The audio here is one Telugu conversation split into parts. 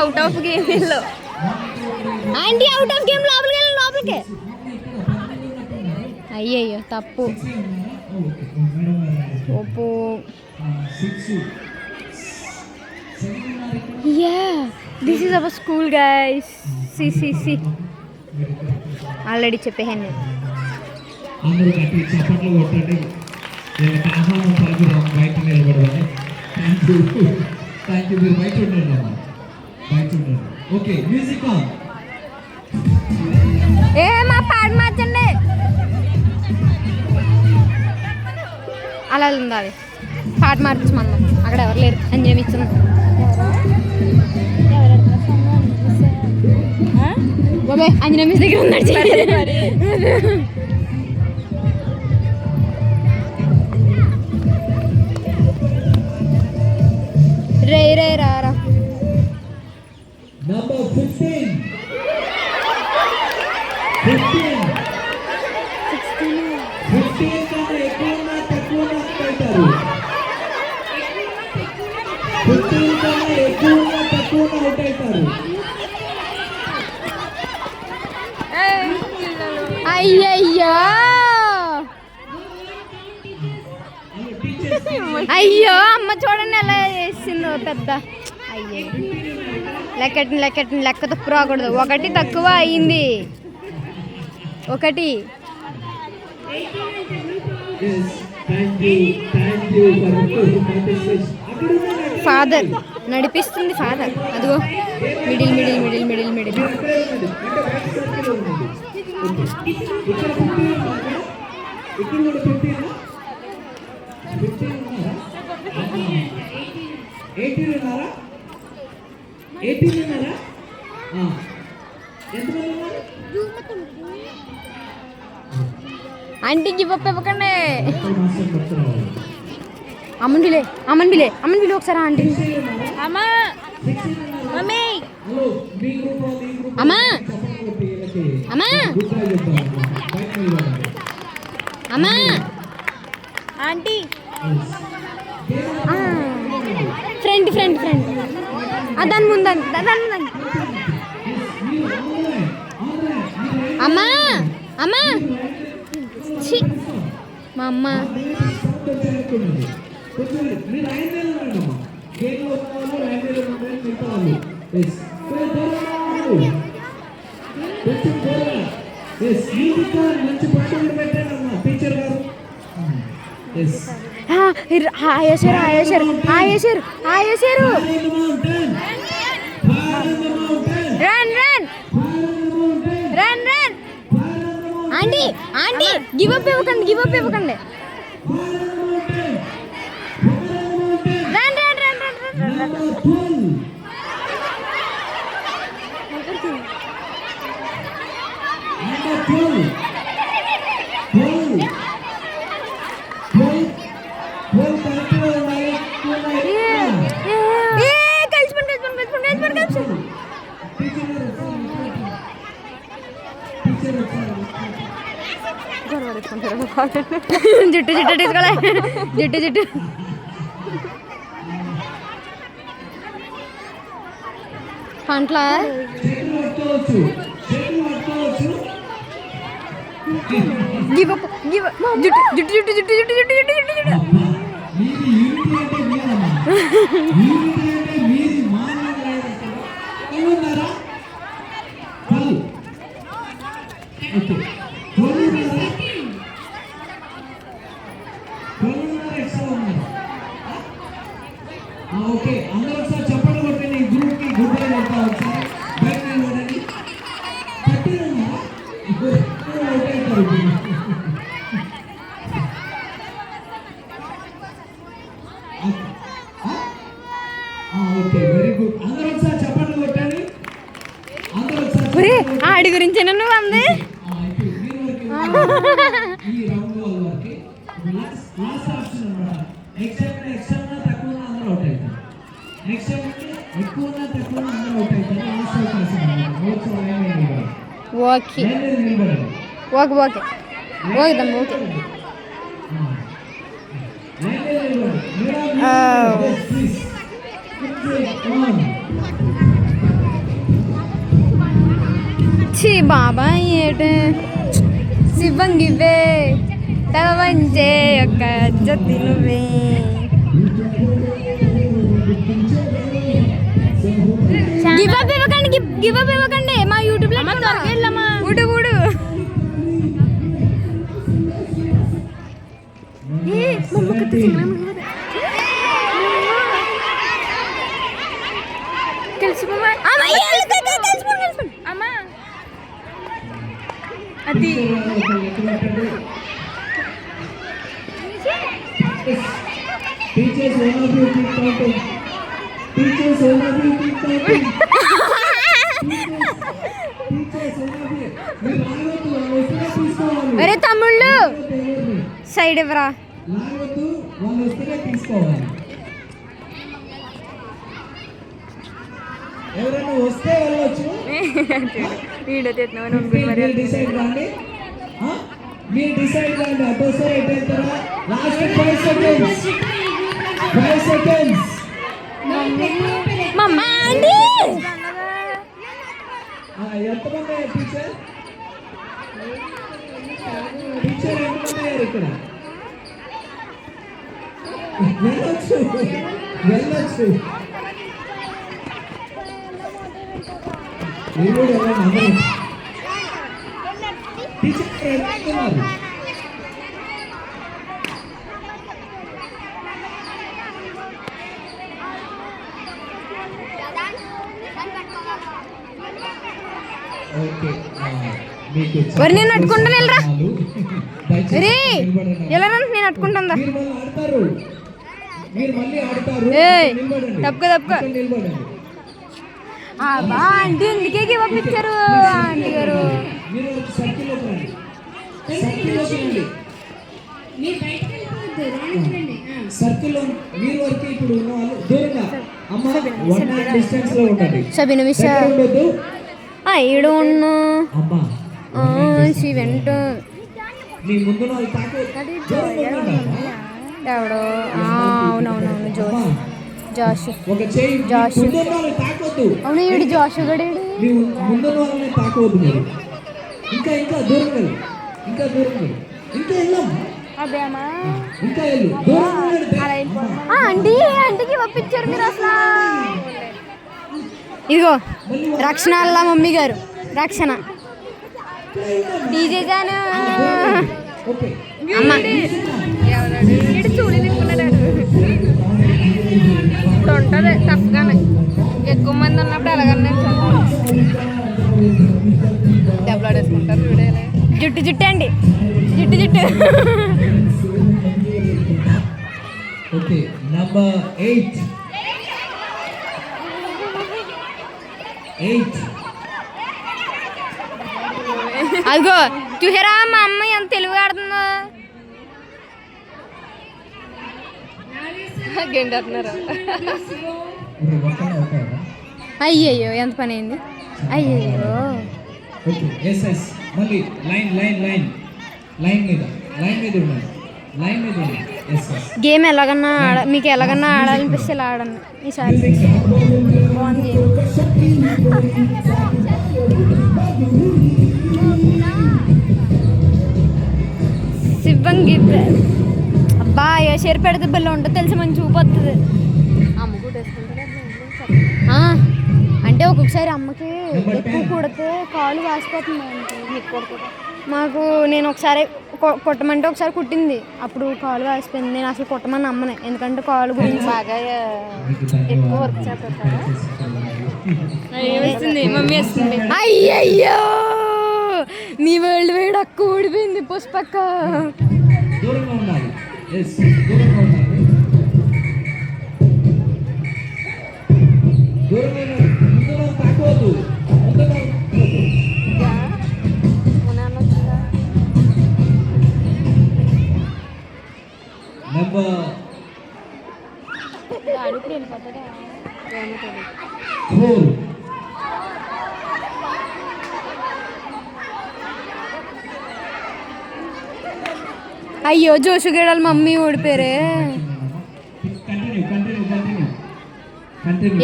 Out of game aunty out of game లోపలికి అయ్యయ్యో తప్పు ఓపో this is our school guys see already చెప్పేసాను నేను. అందరూ గట్టి చప్పట్లు కొట్టండి. వీళ్ళకి ఆహ్వానం పలుకుదాం. బయట నిలబడమని. Thank you. మీరు బయట ఉండండి అమ్మా, బయట ఉండండి. Okay music on. మా పాట మార్చండి. అలా ఉండాలి. పాట మార్చమన్నాం. అక్కడ ఎవరు లేరు అని చెప్పి అంజనా మిస్ దగ్గర ఉన్నాడు. రే రారా. నంబర్ 15 కన్నా ఎక్కువ తక్కువ అవుతారు. 15 కన్నా ఎక్కువ తక్కువ అవుట్ అవుతారు. అయ్యయ్యో అయ్యో అమ్మ చూడండి ఎలా చేసిందో పెద్ద. అయ్యో లెక్క తక్కువ రాకూడదు. ఒకటి తక్కువ అయింది. ఒకటి ఫాదర్ నడిపిస్తుంది. ఫాదర్ అదిగో middle middle middle middle middle. Aunty give up ఇవ్వకండి. అమ్మని బిలే ఒకసారి ఆంటీ. అమ్మా మమ్మీ అమ్మా అమ్మా అమ్మా ఆంటీ ఫ్రెండ్ దాని ముందు అమ్మా అమ్మా మా అమ్మ. ఆయేశారు. రన్ ఆంటీ గివ్ అప్ ఇవ్వకండి. జుట్టు తీసుకోలే. జుట్టు పంట్ల జుట్టు ఓకే అందరూ ఒకసారి చెప్పండి కొట్టండి. ఈ గ్రూప్ కి గుడ్ బై చెప్తా ఒకసారి. బయట నిలబడండి. పట్టిరమ్మా ఓకే వెరీ గుడ్. అందరూ ఒకసారి చెప్పండి కొట్టండి. ఆడి గురించి నువ్వు అంది. ఈ రౌండ్ వాళ్ళకి లాస్ట్ ఆప్షన్ అన్నమాట. ఎక్స్ట్రా తక్కువ అందరూ అవుట్ అవుతారు. నెక్స్ట్ ఎక్కువ తక్కువ అందరూ అవుట్ అవుతారు. లాస్ట్ అవకాశం ఓకే ఓకే ఛీ బాబాయ్ ఏటే శివంగివే తవంజే యొక్క జతి నువ్వే. గివ్ అప్ ఇవ్వకండి మా యూట్యూబ్ లో ఊడు ఊడు. అది Teachers, one of you keep counting. Teachers, one of you keep counting. Teachers, one of you. మీరు లాగొద్దు, వాళ్ళు వస్తేనే తీసుకోవాలి. అరే తమ్ముళ్ళు సైడ్ ఇవ్వరా. లాగొద్దు, వాళ్ళు వస్తేనే తీసుకోవాలి. ఎవరైనా వస్తే వెళ్ళొచ్చు. వీడియో మీరు డిసైడ్ కాండి. మీరు డిసైడ్ కాండి. అటు వస్తారా ఎటు వెళ్తారా? Last 5 seconds. 5 seconds. మమ్మీ అండి ఎంతమంది అయ్యారు టీచర్? టీచర్ ఎంతమంది అయ్యారు ఇక్కడ? వెళ్ళొచ్చు. మీరు కూడా వెళ్ళండి. టీచర్ వెళ్తున్నారు. మరి నేను అట్టుకుంటాను వెళ్ళరా రే ఎలా నేను అట్టుకుంటుందా తప్పుకో బా ఆంటీ ఎందుకే పంపించారు ఆంటీ గారు. సర్కిల్లో మీరు వరకు ఇప్పుడు ఉన్న వాళ్ళు దూరంగా అమ్మ 1 meter డిస్టెన్స్ లో ఉండండి. సబిన విషయ ఈడు ఉన్ను వెంట ఎవడో అవునవునవును జోష్ అవును ఈడు జోష్ గడు ఆంటీ ఆంటీకి పంపించారు మీరు అసలు. ఇదిగో రక్షణ అల్ల మమ్మీ గారు రక్షణ డీజే జాను అమ్మ చూడు ఇప్పుడు ఉంటుంది తప్పగానే ఎక్కువ మంది ఉన్నప్పుడు ఎలాగన్నా దెబ్బలాడేసుకుంటారు వీడియోలో. జుట్టు అండి జుట్టు ఓకే నంబర్ 8 అదిగో చూసారా మా అమ్మ ఎంత తెలుగు ఆడుతుందో. గెంటున్నారు. అయ్యయ్యో ఎంత పని అయింది. అయ్యయ్యో గేమ్ ఎలాగన్నా మీకు ఎలాగన్నా ఆడాలనిపిస్తే ఇలా ఆడండి ఈసారి బాగుంది. శివంగి అబ్బా ఏ షేర్ పెడితే బిల్ల ఉంటుంది తెలిసి మంచి చూపు వస్తుంది. అంటే ఒక్కొక్కసారి అమ్మకి ఎక్కువ కొడితే కాలు వాసిపోతుంది. మాకు నేను ఒకసారి కుట్టమంటే ఒకసారి కుట్టింది, అప్పుడు కాలు వాసిపోయింది. నేను అసలు కుట్టమని అమ్మనే, ఎందుకంటే కాలు గురించి బాగా ఎక్కువ వర్క్ చేస్తుంది. మమ్మీ వస్తుంది. అయ్యయ్యో నీ వరల్డ్ వైడ్ అక్క ఓడిపోయింది పుష్పక్క. అయ్యో జోషుగడాల మమ్మీ ఓడిపోయారే.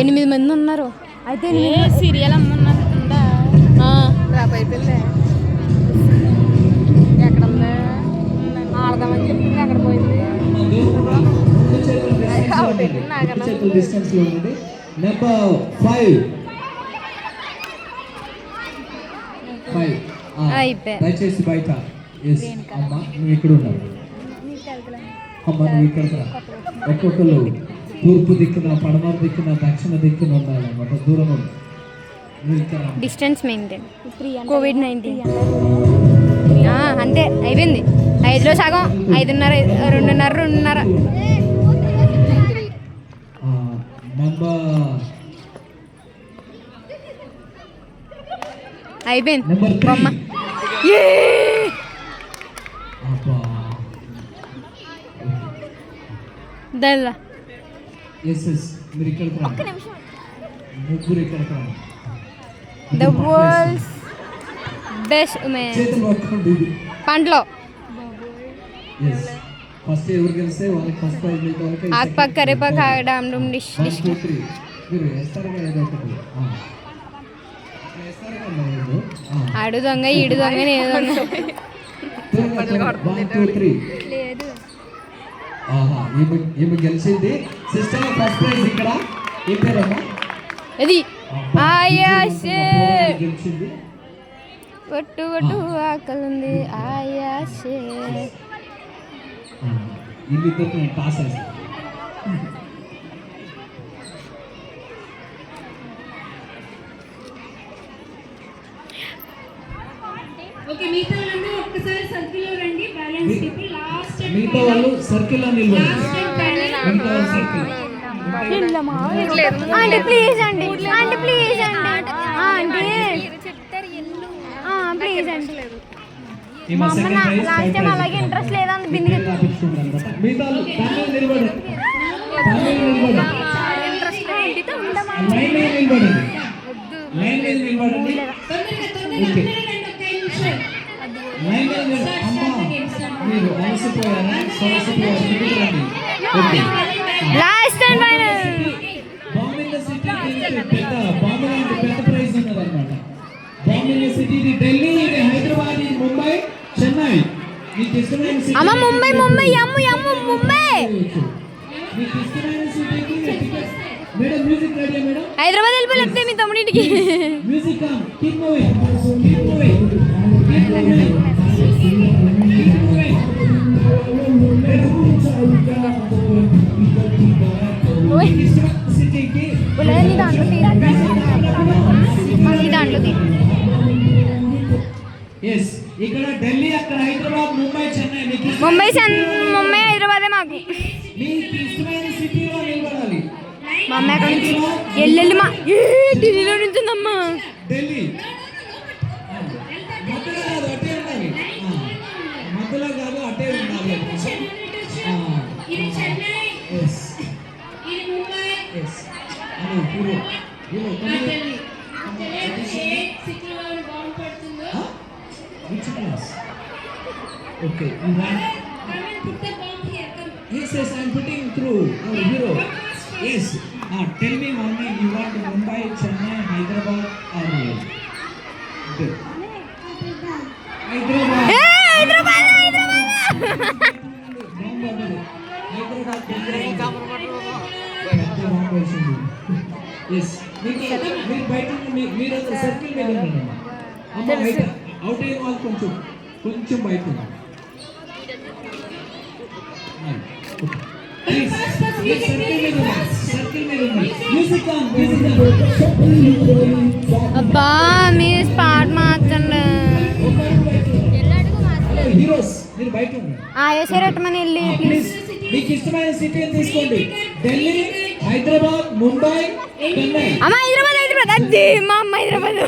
8 మంది ఉన్నారు. అయితే సీరియల్ అమ్మ అయిపోయింది. ఎక్కడ ఉంది ఆడదామని చెప్పింది, అక్కడ పోయింది. నెంబర్ 5 దయచేసి బయట. అమ్మా నువ్వు ఇక్కడ ఉన్నావు, అమ్మ నువ్వు ఇక్కడ రా. ఒక్కొక్కరు తూర్పు దిక్కున, పడమర దిక్కున, దక్షిణ దిక్కున ఉండాలన్నమాట. దూరం ఉంది. Distance maintain. కోవిడ్-19 అంతే అయిపోయింది. 5లో సగం 5:30, 2:30. అయిపోయింది బొమ్మ. దల్లా మీరు ఇక్కడికి రా, ముగ్గురు ఇక్కడికి రా. The world's best woman. పంటలో ఫస్ట్ ఎవరు గెలిస్తే వాళ్ళకి ఫస్ట్ ప్రైజ్. మిగతా వాళ్ళకి ఆకుపాకు కరేపాకు డామ్ డూమ్ డిష్ డిష్. 1 2 3 మీరు వేస్తారుగా ఏదో ఒకటి. ఆడు దొంగ, ఈడు దొంగ, నేను దొంగ. 1 2 3 లేదు. ఆహా ఈమె గెలిచింది. సిస్టర్ ఫస్ట్ ప్రైజ్ ఇక్కడ. ఏం పేరమ్మా? ఇది ఆయాసే గెలిచింది. ఒట్టు ఒట్టు ఆకలింది ఆయాసే. వీళ్ళిద్దరికి నేను పాస్ చేస్తాను. మిగతా వాళ్ళు సర్కిల్లో నిలబడండి. ఆంటీ ప్లీజ్ అండి, ఆంటీ ప్లీజ్ అండి, ఆంటీ ప్లీజ్ అండి. మా అమ్మ లాస్ట్ టైం అలాగే ఇంట్రెస్ట్ లేదండి బిందుగా. Last time Delhi, Hyderabad, Mumbai, Chennai. అమ్మ ముంబై ముంబై అమ్ము అమ్ము ముంబై. హైదరాబాద్ వెళ్ళిపోతే మీ తమ్ముడింటికి. దాంట్లో ఇక్కడ ఢిల్లీ, అక్కడ హైదరాబాద్, ముంబై, చెన్నై. ముంబై హైదరాబాదే మాకు. మా అమ్మ ఎక్కడి నుంచి వెళ్ళి మా ఢిల్లీలో నుంచి ఉందమ్మా. ఢిల్లీ మధ్యలో కాదు, అటే ఉండాలి. Which class? Okay, you want? Yes, I'm putting through. Hero. Yes. Tell me one name. You want Mumbai, Chennai, Hyderabad, or Hyderabad? Hyderabad. Yes. మీరు బయట మీరు సర్కిల్ మీద ఉండండి. అమ్మ బయట అవుట్ అయిన వాళ్ళు కొంచెం బయట అబ్బా మీ స్పాట్ మార్చండి. హీరోస్ మీరు బయట ఉండండి. ఆయాసరట్టమని వెళ్ళి ప్లీజ్. మీకు ఇష్టమైన సిటీ తీసుకోండి. ఢిల్లీ, హైదరాబాద్, ముంబై, చెన్నై. అమ్మ హైదరాబాద్ అదే మా అమ్మ హైదరాబాద్.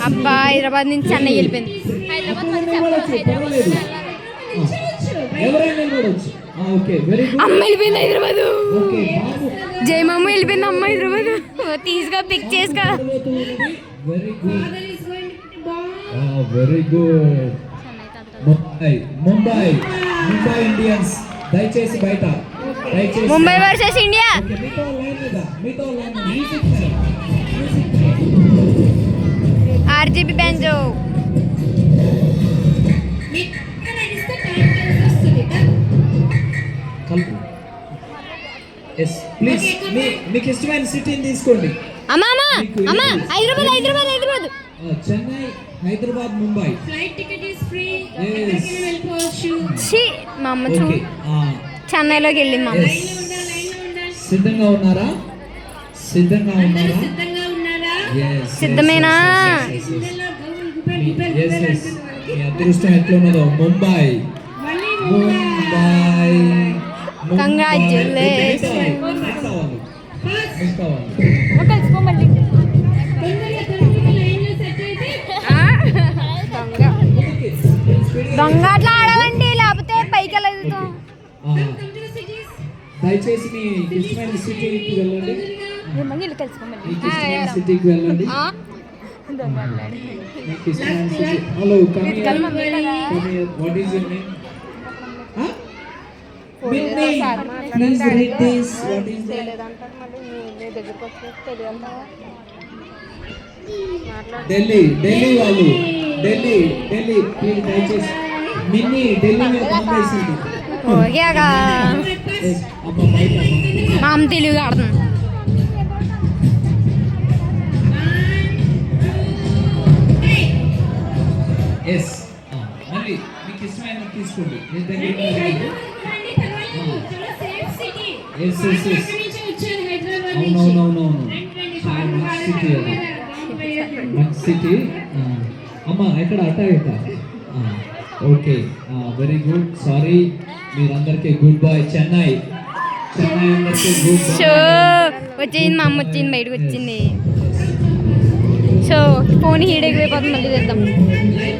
అబ్బా హైదరాబాద్ నుంచి చెన్నై వెళ్ళిపోయింది. అమ్మ వెళ్ళిపోయింది హైదరాబాద్. జయమమ్మ వెళ్ళిపోయింది అమ్మ హైదరాబాద్. తీసుగా పిక్ చేసుగా. Very good. ముంబై ఇండియన్స్ దయచేసి బయట. Mumbai versus India. మీతో లైన్ మీద ఆర్జీబీ బ్యాంజో. ఎక్కడ నడిస్తే టైం కలిసి వస్తుంది కలుపు. ఎస్ ప్లీజ్ మీకు ఇష్టమైన సిటీని తీసుకోండి. అమ్మా అమ్మా అమ్మా Hyderabad Hyderabad Hyderabad. Chennai, Hyderabad, Mumbai. Flight ticket is free ఎక్కడికైనా వెళ్ళిపోవచ్చు ఛీ, మా అమ్మ చూ ఓకే చెన్నైలోకి వెళ్ళింది మా అమ్మ. లైన్లో ఉండాలి సిద్ధంగా ఉన్నారా? సిద్ధంగా ఉన్నారా? సిద్ధంగా ఉన్నారా Yes, సిద్ధమేనా? ఇందులో గుబెల్ గుబెల్ Yes, గుబెల్ yes. అంటున్నారు. మీ అదృష్టం ఎట్లా ఉన్నదో. ముంబై, మళ్ళీ ముంబై. Congratulations. తొందరగా లైన్లో సెట్ అయితే దొంగ అట్లా ఆడాలండి, లేకపోతే పైకి వెళ్ళదు. కంప్యూటర్ సిటీస్ దయచేసి మీ ఇష్టమైన సిటీకి వెళ్ళండి. మీకు ఇష్టమైన సిటీకి వెళ్ళండి. మీకు ఇష్టమైన city. Hello, what is your name? Please read this. What is Delhi. Delhi వాళ్ళు, ఢిల్లీ ఢిల్లీ ప్లీజ్ దయచేసి. మిన్నీ ఢిల్లీ में బాంబే సిటీ. ఓకేగా అబ్బా బయట మా అమ్మ తెలుగు ఆడుతుంది. ఎస్ మళ్ళీ మీకు ఇష్టమైన తీసుకోండి. మీ దగ్గర ఎస్ ఎస్ ఎస్. అవునవునవునవును, చాలా మంచి సిటీ అది, మంచి సిటీ. అమ్మా ఎక్కడ అట్ట ఇట్ట. Okay, very good. సారీ, మీరందరికీ గుడ్ బాయ్. చెన్నై, చెన్నై అందరికీ గుడ్ షో బాయ్. వచ్చింది, మా అమ్మ వచ్చింది, బయటకు వచ్చింది. సో ఫోన్ హీట్ ఎక్కువైపోతుంది, మళ్ళీ చేద్దాం.